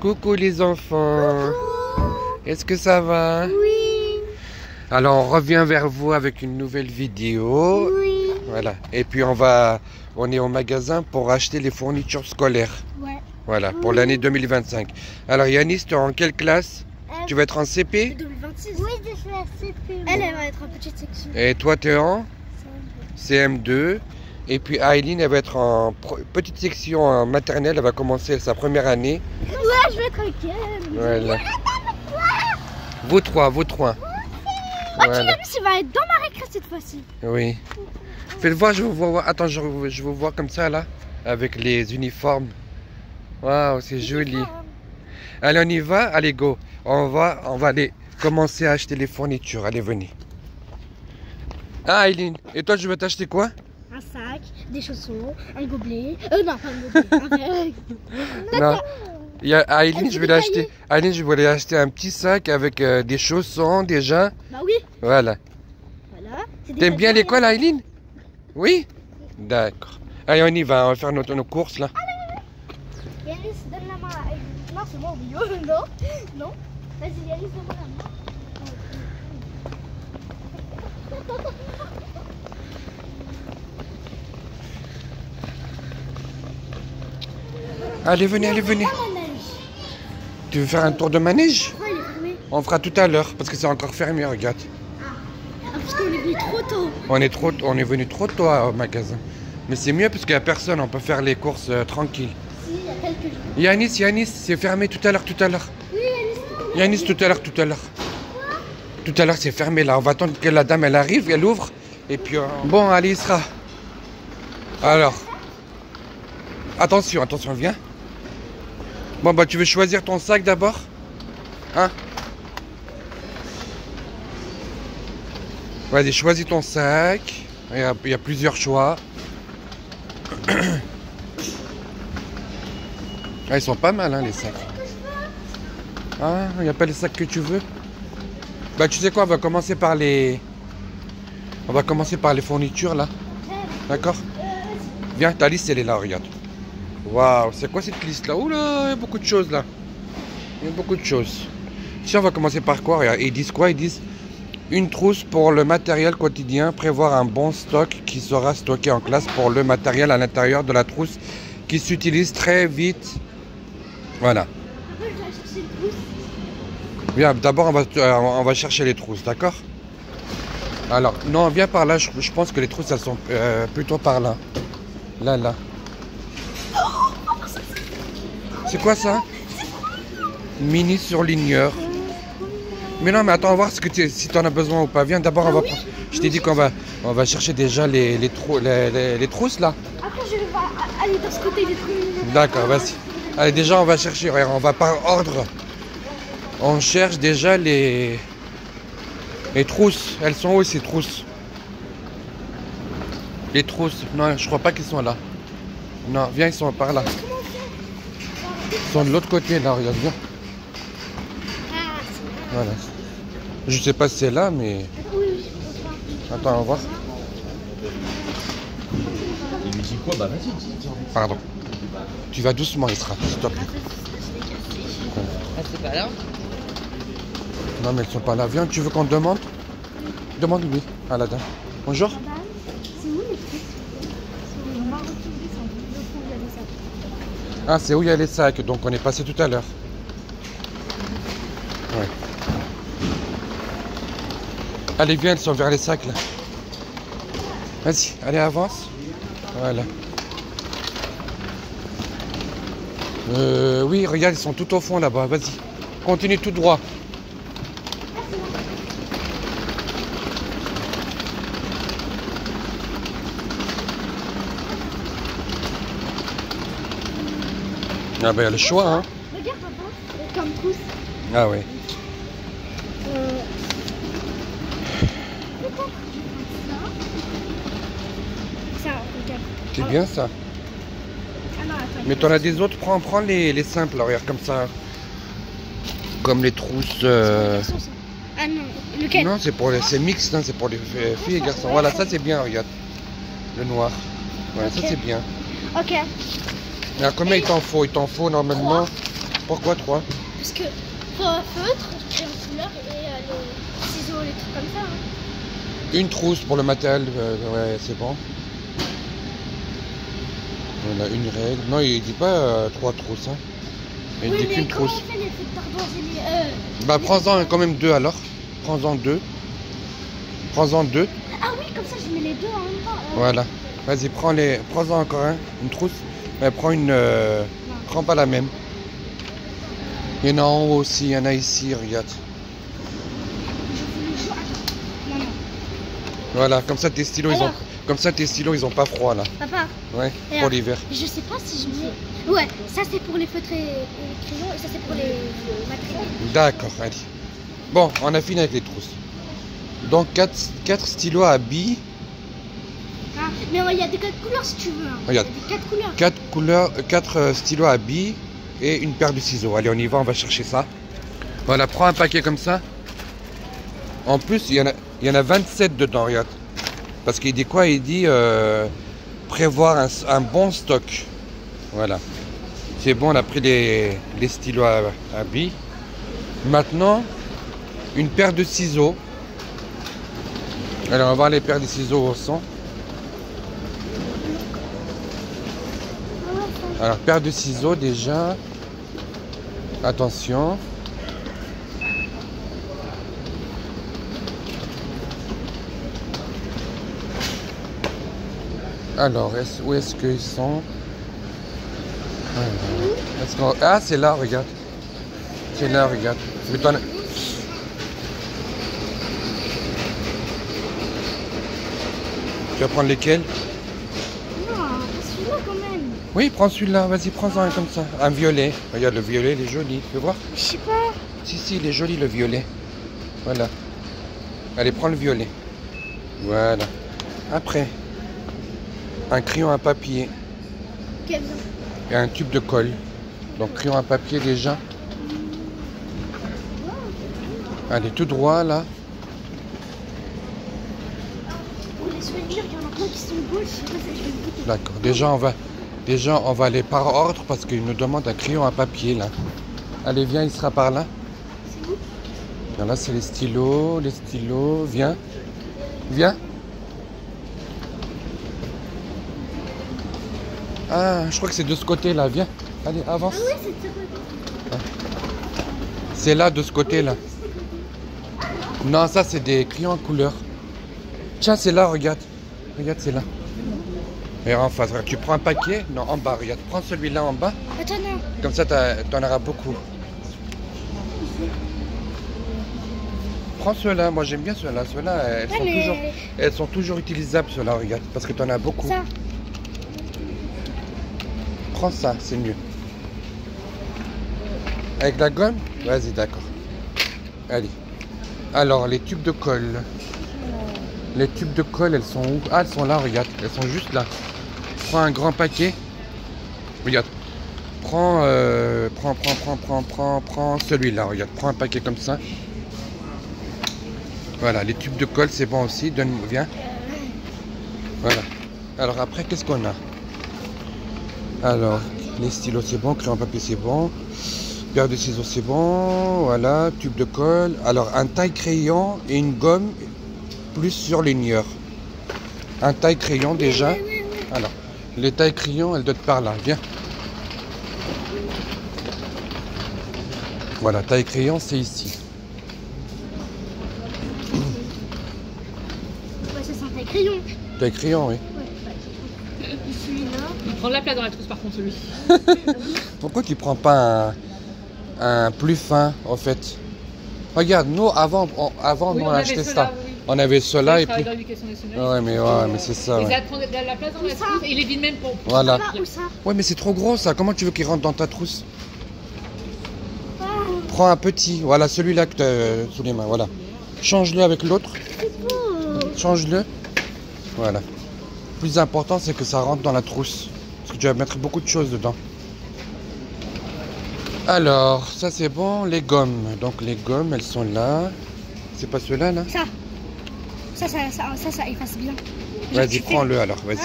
Coucou les enfants. Est-ce que ça va? Oui. Alors on revient vers vous avec une nouvelle vidéo. Oui. Voilà. Et puis on est au magasin pour acheter les fournitures scolaires. Ouais. Voilà, pour l'année 2025. Alors Yanis, tu es en quelle classe? Tu vas être en CP? 2026. Oui, je suis à CP. Elle va être en petite section. Et toi tu es en CM2. Et puis Aileen, elle va être en petite section en maternelle. Elle va commencer sa première année. Ouais, je vais être avec elle. Voilà. Vous trois. Ah, tu l'as vu, il va être dans ma récré cette fois-ci. Oui. Faites voir, je vous vois. Attends, je vous vois comme ça là, avec les uniformes. Waouh, c'est joli. Allez, on y va. Allez, go. On va aller commencer à acheter les fournitures. Allez, venez. Ah, Aileen. Et toi, je vais t'acheter quoi? Un sac, des chaussons, un gobelet. Non, pas un gobelet. Non. Il y a Aileen, je vais l'acheter. Aileen, je vais lui acheter un petit sac avec des chaussons déjà. Bah oui. Voilà. Voilà. T'aimes bien l'école, Aileen? Oui? D'accord. Allez, on y va. On va faire nos courses là. Yanis, donne la main à Aileen. Non, c'est moi au milieu. Non. Non. Vas-y, Yanis, donne-moi la main. Allez, venez. Tu veux faire un tour de manège? Pourquoi il est fermé? On fera tout à l'heure parce que c'est encore fermé, regarde. Ah, parce qu'on est venu trop tôt. On est venu trop tôt au magasin. Mais c'est mieux parce qu'il n'y a personne, on peut faire les courses tranquilles. Si, il y a quelques jours. Yanis, c'est fermé tout à l'heure. Oui, Yanis, tout à l'heure. Tout à l'heure, c'est fermé là. On va attendre que la dame elle arrive, elle ouvre. Et puis. Bon, allez, il sera. Alors. Attention, viens. Bon, bah, tu veux choisir ton sac d'abord? Hein? Vas-y, choisis ton sac. Il y a plusieurs choix. Ah, ils sont pas mal, hein, les sacs. Ah, il n'y a pas les sacs que tu veux? Bah, tu sais quoi, on va commencer par les fournitures, là. D'accord? Viens, ta liste, elle est là, regarde. Waouh, c'est quoi cette liste là? Oula, il y a beaucoup de choses là. Tiens, on va commencer par quoi? Regarde, ils disent quoi? Ils disent une trousse pour le matériel quotidien, prévoir un bon stock qui sera stocké en classe pour le matériel à l'intérieur de la trousse qui s'utilise très vite. Voilà. Après, je vais chercher une trousse. Bien, d'abord on va chercher les trousses, d'accord? Alors, non, viens par là, je pense que les trousses elles sont plutôt par là. Là. C'est quoi ça? Mini surligneur. Mais non, mais attends, on va voir si tu en as besoin ou pas. Viens, d'abord, je t'ai dit qu'on va chercher déjà les trousses là. Après, je vais aller dans ce côté des trucs. D'accord, vas-y. Allez, déjà, on va chercher. Regarde, on va par ordre. On cherche déjà les trousses. Elles sont où ces trousses? Les trousses. Non, je crois pas qu'ils sont là. Non, viens, ils sont par là. Ils sont de l'autre côté, là, regarde bien. Voilà. Je sais pas si c'est là, mais... Attends, on va voir. Il me dit quoi? Bah vas-y, dis. Pardon. Tu vas doucement, Isra, s'il te plaît. Ah, c'est pas là? Non, mais elles sont pas là. Viens, tu veux qu'on te demande? Demande-lui à la dame. Bonjour. C'est où les trucs? On va retrouver ça. Il y a des sacs. Ah, c'est où il y a les sacs, donc on est passé tout à l'heure. Ouais. Allez, viens, elles sont vers les sacs, là. Vas-y, allez, avance. Voilà. Oui, regarde, ils sont tout au fond, là-bas. Vas-y, continue tout droit. Ah ben, il y a le choix, hein. Regarde, papa, comme trousse. Ah oui. Ça, regarde. C'est bien ça. Ah non, attends. Mais t'en as des autres, prends les simples, là, regarde, comme ça. Comme les trousses. Ah non, lequel? Non, c'est mixte, hein, c'est pour les filles et garçons. Voilà, ça c'est bien, regarde. Le noir. Voilà, Ok. ça c'est bien. Ok. Alors, combien il t'en faut? Il t'en faut normalement Pourquoi 3? Parce que feutre, crayon couleur et les ciseaux, les trucs comme ça. Hein. Une trousse pour le matériel, ouais, c'est bon. Voilà, une règle. Non, il dit pas 3 trousses. Hein. Il Oui, dit mais qu'une comment trousse. on fait les feutres d'ardoise et les... Bah, prends-en quand même 2 alors. Prends-en 2. Prends-en 2. Ah oui, comme ça, je mets les deux en même temps. Voilà. Vas-y, prends-en encore une trousse. Mais prends une. Prends pas la même. Il y en a en haut aussi, il y en a ici, regarde. Non, non. Voilà, comme ça tes stylos, Alors. comme ça tes stylos, ils ont pas froid là. Papa, Ouais, Alors. pour l'hiver. je sais pas si je mets... Ouais, ça c'est pour les feutres et les crayons et ça c'est pour les matériels. D'accord, allez. Bon, on a fini avec les trousses. Donc 4 stylos à billes. Ah, mais il y a des 4 couleurs si tu veux. Hein. Regarde. Il y a des 4 couleurs. 4 stylos à billes et une paire de ciseaux. Allez, on y va, on va chercher ça. Voilà, prends un paquet comme ça. En plus, il y en a 27 dedans, regarde. Parce qu'il dit quoi? Il dit prévoir un bon stock. Voilà. C'est bon, on a pris les stylos à billes. Maintenant, une paire de ciseaux. Alors, on va voir les paires de ciseaux au son. Alors, paire de ciseaux déjà. Attention. Alors, où est-ce qu'ils sont? Ah, c'est là, regarde. C'est là, regarde. Mais tu vas prendre lesquels? Non, pas celui-là quand même. Oui, prends celui-là. Vas-y, prends-en un comme ça. Un violet. Regarde, le violet, il est joli. Tu veux voir? Je sais pas. Si, il est joli, le violet. Voilà. Allez, prends le violet. Voilà. Après, un crayon à papier Quel besoin? et un tube de colle. Donc, crayon à papier déjà. Allez, tout droit, là. Pour les souvenirs, il y en a plein qui sont beaux. Je sais pas si je vais le goûter. D'accord. Déjà, on va aller par ordre parce qu'il nous demande un crayon à papier, là. Allez, viens, il sera par là. C'est où? Alors là, c'est les stylos. Viens. Viens. Ah, je crois que c'est de ce côté-là. Viens. Allez, avance. Ah oui, c'est de ce côté. C'est là, de ce côté-là. Non, ça, c'est des crayons en couleur. Tiens, c'est là, regarde. Regarde, c'est là. Et en face, regarde, tu prends un paquet. Non, en bas, regarde. Prends celui-là en bas. Attends, non. Comme ça, t'en auras beaucoup. Prends ceux-là. Moi, j'aime bien ceux-là. Ceux-là, elles sont toujours utilisables, ceux-là, regarde. Parce que t'en as beaucoup. Ça. Prends ça, c'est mieux. Avec la gomme? Vas-y, d'accord. Allez. Alors, les tubes de colle. Les tubes de colle, elles sont où? Ah, elles sont là, regarde. Elles sont juste là. Prends un grand paquet. Regarde. Prends celui-là, regarde. Prends un paquet comme ça. Voilà, les tubes de colle, c'est bon aussi. Donne-moi, viens. Voilà. Alors après, qu'est-ce qu'on a? Alors, les stylos, c'est bon. Crayon papier, c'est bon. Paire de ciseaux, c'est bon. Voilà, tube de colle. Alors, un taille-crayon et une gomme plus surligneur. Un taille-crayon déjà. Oui. Alors, les taille-crayons, elles doivent être par là. Viens. Voilà, taille-crayon, c'est ici. Ouais, ça sent tes crayons. Taille-crayon, oui. Ouais. Et celui-là. Il prend de la place dans la trousse par contre celui. Pourquoi tu prends pas un plus fin, en fait? Regarde, nous, avant Oui, nous, on a acheté ceux-là, ça. oui. On avait cela et Je travaille puis... dans l'éducation nationale. Ouais, mais c'est ça. Et Ouais. ça prend de la place dans la Ça. trousse et il les vide même pour. Voilà. Là, où ça? Ouais, mais c'est trop gros, ça. Comment tu veux qu'il rentre dans ta trousse? Ah, Prends un petit. Voilà, celui-là que tu as sous les mains. Voilà. Change-le avec l'autre. c'est beau. Change-le. Voilà. Le plus important, c'est que ça rentre dans la trousse. Parce que tu vas mettre beaucoup de choses dedans. Alors, ça c'est bon. Les gommes. Donc les gommes, elles sont là. C'est pas ceux-là, là? Ça efface bien. Vas-y, prends-le alors. Vas-y.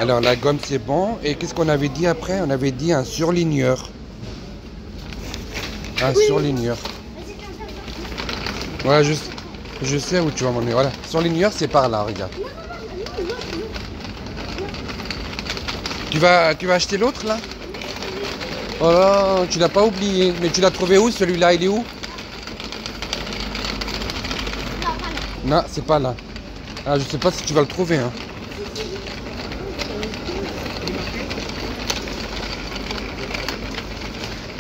Alors la gomme, c'est bon. Et qu'est-ce qu'on avait dit après? On avait dit un surligneur. Un surligneur. Vas-y, viens. Ouais, je sais où tu vas m'emmener. Voilà. Surligneur, c'est par là, regarde. Non, non, non. Tu vas acheter l'autre là? Oh là, tu l'as pas oublié. Mais tu l'as trouvé où celui-là? Il est où? Non, c'est pas là. Ah, je sais pas si tu vas le trouver. Hein.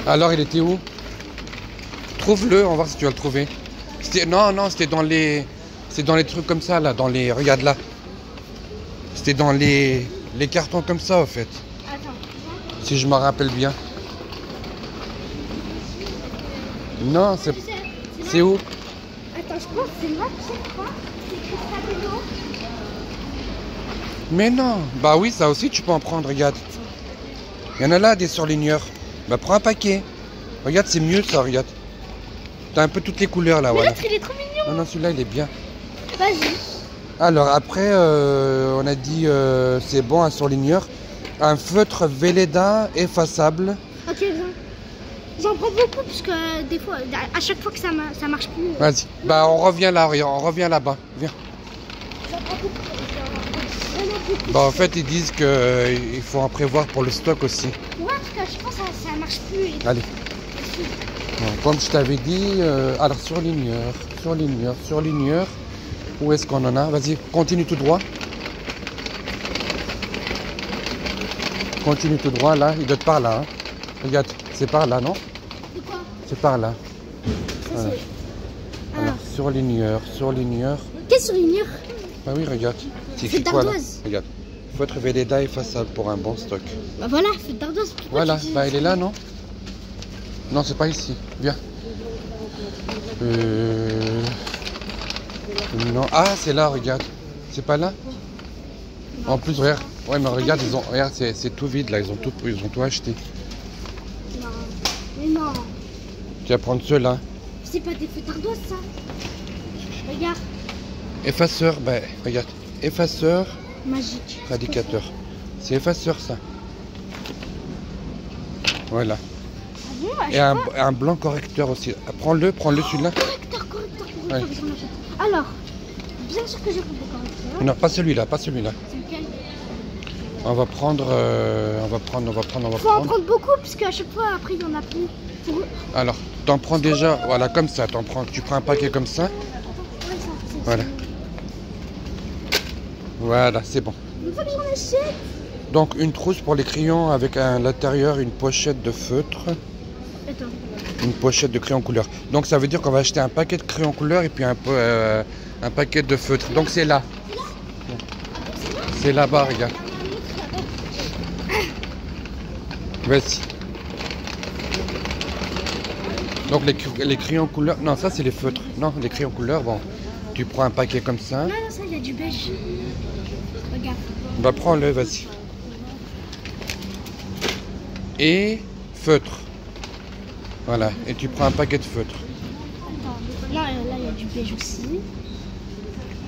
Alors, il était où? Trouve-le, on va voir si tu vas le trouver. Non, c'était dans les... C'est dans les trucs comme ça, là. Dans les... Regarde là. C'était dans les cartons comme ça, en fait. Attends. Si je me rappelle bien. Non, c'est où? Attends, je pense que c'est là, tu sais quoi? C'est écrit Stabilo. Mais non. Bah oui, ça aussi, tu peux en prendre, regarde. Il y en a là, des surligneurs. Bah prends un paquet. Regarde, c'est mieux ça, regarde. T'as un peu toutes les couleurs là, Mais voilà. l'autre, il est trop mignon. Non, non, celui-là, il est bien. Vas-y. Alors après, on a dit c'est bon un surligneur, un feutre Velleda effaçable. Ok, viens. J'en prends beaucoup parce que des fois, à chaque fois que ça marche plus. Vas-y. Bah on revient là, on revient là-bas. Viens. J'en prends beaucoup. Vraiment beaucoup. Bah en fait ils disent que il faut en prévoir pour le stock aussi. Ouais, parce que je pense que ça marche plus. Allez. Bon, comme je t'avais dit, alors surligneur. Où est-ce qu'on en a? Vas-y, continue tout droit. Continue tout droit là, il doit être par là. Hein. Regarde, c'est par là, non? De quoi? C'est par là. Ça, Voilà. c'est. Alors, surligneur. Qu'est-ce que surligneur? Ah oui, regarde. C'est C'est écrit quoi là? d'ardoise. Regarde. Feutre Velleda effaçable pour un bon stock. Bah voilà, feutre d'ardoise. Pourquoi Voilà, tu dis bah il est là, non? Non, c'est pas ici. Viens. Non. Ah, c'est là, regarde. C'est pas là? En plus, regarde. Ouais, mais regarde, regarde, c'est tout vide là. Ils ont tout acheté. Non. Mais non. Tu vas prendre ceux-là. C'est pas des feutres d'ardoise, ça. Regarde. Effaceur, bah regarde. Effaceur, Magique. radicateur. C'est effaceur ça. Voilà. Ah bon, bah, Et un blanc correcteur aussi. Ah, prends-le celui-là. correcteur. Ouais. J'en achète. Alors, bien sûr que j'ai pris le correcteur. Non, pas celui-là. C'est lequel? On va prendre. Faut en prendre beaucoup, parce qu'à chaque fois, après, il y en a plus. Alors, t'en prends déjà, voilà, comme ça. Tu prends un paquet comme ça. Ouais, ça, c'est. Voilà. Voilà, c'est bon. Une fois que j'en achète. Donc, une trousse pour les crayons avec à l'intérieur une pochette de feutre, Attends. une pochette de crayons couleur. Donc, ça veut dire qu'on va acheter un paquet de crayons couleur et puis un paquet de feutre. Donc, c'est là. C'est là-bas, regarde. Vas-y. Donc les crayons couleur, non ça c'est les feutres, non les crayons couleur, bon, tu prends un paquet comme ça, Non, ça, il y a du beige. Regarde. bah prends-le, vas-y. Et feutre, voilà, et tu prends un paquet de feutre, Attends. Là, il y a du beige aussi.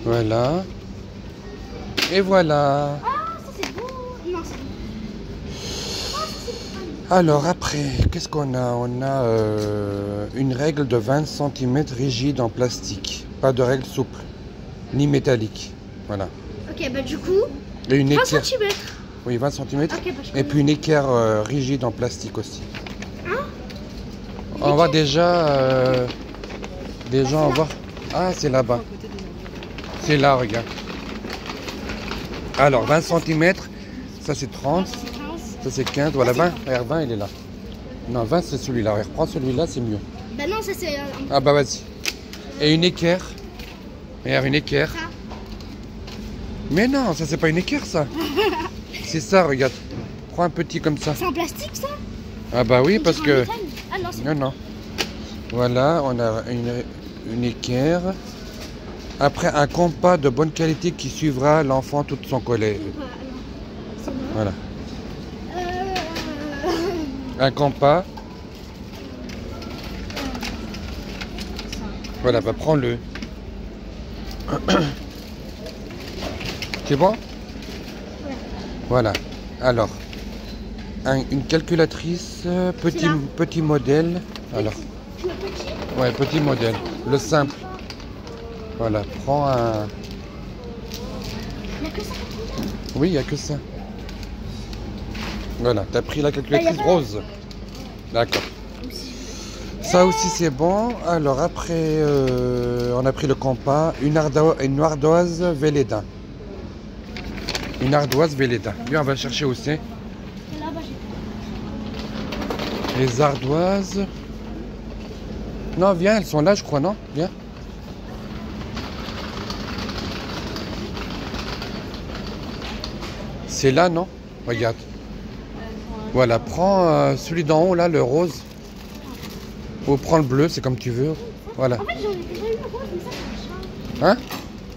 voilà, et voilà. Ah, ça, c'est beau. Non, c'est. Ah, ça, c'est pas. Alors après, qu'est-ce qu'on a? On a une règle de 20 cm rigide en plastique, pas de règle souple, ni métallique, voilà. Ok, bah du coup, Et une 20 équerre. cm. Oui, 20 cm. Ok, bah je Et connais. puis une équerre rigide en plastique aussi. Hein? On va déjà on va. Ah, c'est là-bas. C'est là, regarde. Alors, 20 cm, ça c'est 30, C'est 15. ça c'est 15, voilà 20. Regarde, 20, il est là. Non, 20 c'est celui-là. Regarde, prends celui-là, c'est mieux. Bah non, ça c'est. Ah bah vas-y. Et une équerre. Regarde, une équerre. Ça. Mais non, ça c'est pas une équerre, ça. C'est ça, regarde. Prends un petit comme ça. C'est en plastique ça? Ah bah oui, parce On que... dirait en métal. Ah non, c'est. Non, non. Voilà, on a une équerre. Après, un compas de bonne qualité qui suivra l'enfant tout son collège. C'est bon. Voilà. Euh... Un compas. Voilà, bah prends-le. C'est bon? Voilà. Alors, une calculatrice, C'est là. petit modèle. Alors, le petit. Ouais, petit modèle. Le simple. Voilà, prends un... Il n'y a que ça. Oui, il n'y a que ça. Voilà, t'as pris la calculatrice rose. D'accord. Ça aussi c'est bon. Alors après, on a pris le compas. Une ardoise Véléda. Une ardoise Véléda. Bien, on va chercher aussi. Et là-bas, j'ai Les ardoises. Non, viens, elles sont là, je crois, non? Viens. C'est là, non? Regarde. Voilà, prends celui d'en haut, là, le rose. Ou prends le bleu, c'est comme tu veux. Voilà. En fait, j'en ai déjà eu le rose, mais ça, c'est un chat. Hein?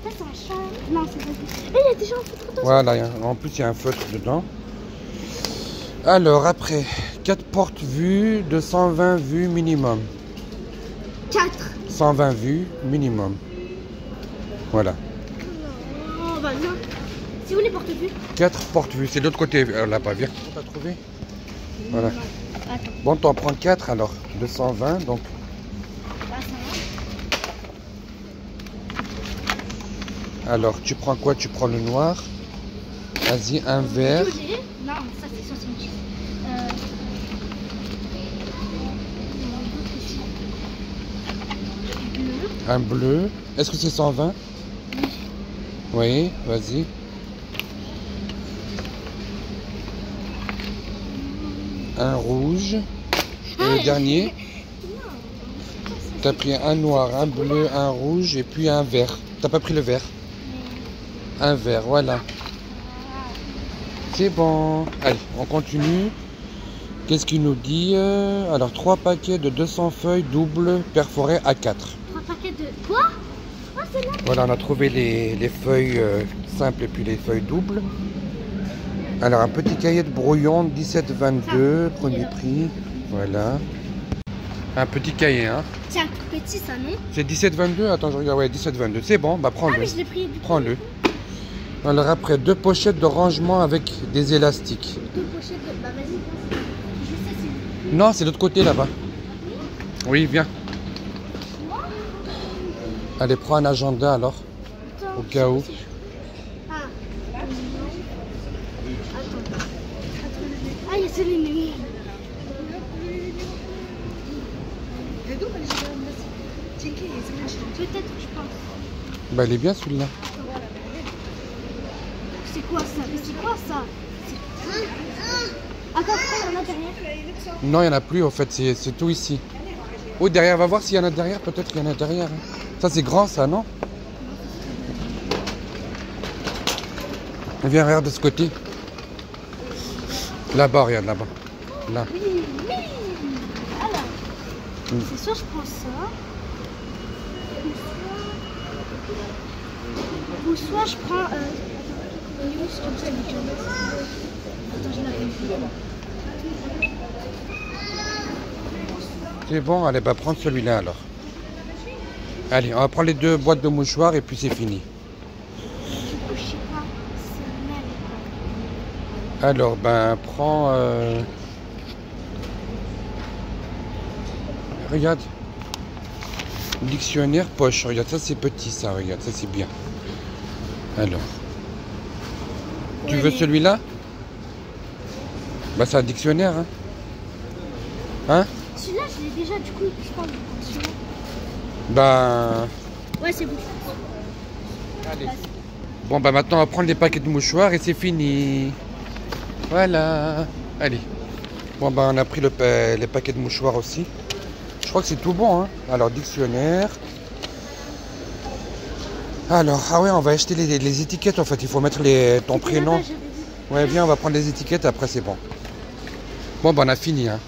Ça, c'est un chat. Non, c'est pas ça. Et il y a déjà un feutre dedans. Voilà, en plus, il y a un feutre dedans. Alors, après, 4 portes vues de 120 vues minimum. 4. 120 vues minimum. Voilà. Non, bah non. C'est où les porte-vues? 4 portes vues. C'est de l'autre côté, là-bas. Viens. On t'a trouvé? Voilà. Attends. Bon, t'en prends 4 alors. De 120, donc. Là, ça Alors, tu prends quoi? Tu prends le noir. Vas-y, un va. vert. Violet. Non, ça, c'est 70. Bleu. Un bleu. Est-ce que c'est 120? Oui, vas-y. Un rouge. Et le dernier. T'as pris un noir, un bleu, un rouge et puis un vert. T'as pas pris le vert? Un vert, voilà. C'est bon. Allez, on continue. Qu'est-ce qu'il nous dit? Alors, 3 paquets de 200 feuilles doubles perforées à 4. 3 paquets de... Quoi? Ah, c'est là. Voilà, on a trouvé les feuilles simples et puis les feuilles doubles. Alors, un petit cahier de brouillon, 17,22, premier prix. Voilà. Un petit cahier, hein. C'est un tout petit, ça, non? C'est 17,22? Attends, je regarde. Ouais, 17,22. C'est bon, bah Ah, prends-le. mais je l'ai pris du coup. Prends-le. Alors, après, 2 pochettes de rangement avec des élastiques. 2 pochettes de... Bah, vas-y. Je sais, c'est... Non, c'est de l'autre côté, là-bas. Oui, viens. Allez, prends un agenda, alors. Attends, Au cas où. Ah. Attends. Ah, il y a celui-là. Peut-être, je pense. Bah, il est bien, celui-là. C'est quoi ça? Mais c'est quoi ça? Attends, il y en a derrière. Non, il n'y en a plus, en fait. C'est tout ici. Oh, derrière, va voir s'il y en a derrière. Peut-être qu'il y en a derrière. Hein. Ça, c'est grand, ça, non? Viens, regarde de ce côté. Là-bas, regarde, là-bas. Là. Oui, oui. Alors, c'est soit je prends ça. Ou soit je prends... c'est comme ça, attends, je l'avais vu. C'est bon, allez, bah prends celui-là alors. Allez, on va prendre les 2 boîtes de mouchoirs et puis c'est fini. Du coup, je sais pas. C'est le même. Alors, ben, prends... Regarde. Dictionnaire poche. Regarde, ça c'est petit, ça. Regarde, ça c'est bien. Alors. Tu veux celui-là? Bah, c'est un dictionnaire, hein. Hein? Celui-là, je l'ai déjà, du coup, je pense. Celui-là. Ben... Ouais, c'est bon. Allez. Bon, bah maintenant, on va prendre les paquets de mouchoirs et c'est fini. Voilà. Allez. Bon, bah on a pris les paquets de mouchoirs aussi. Je crois que c'est tout bon, hein. Alors, dictionnaire. Alors, ah ouais, on va acheter les étiquettes, en fait. Il faut mettre ton prénom. Ouais, viens, on va prendre les étiquettes, après c'est bon. Bon, bah on a fini, hein.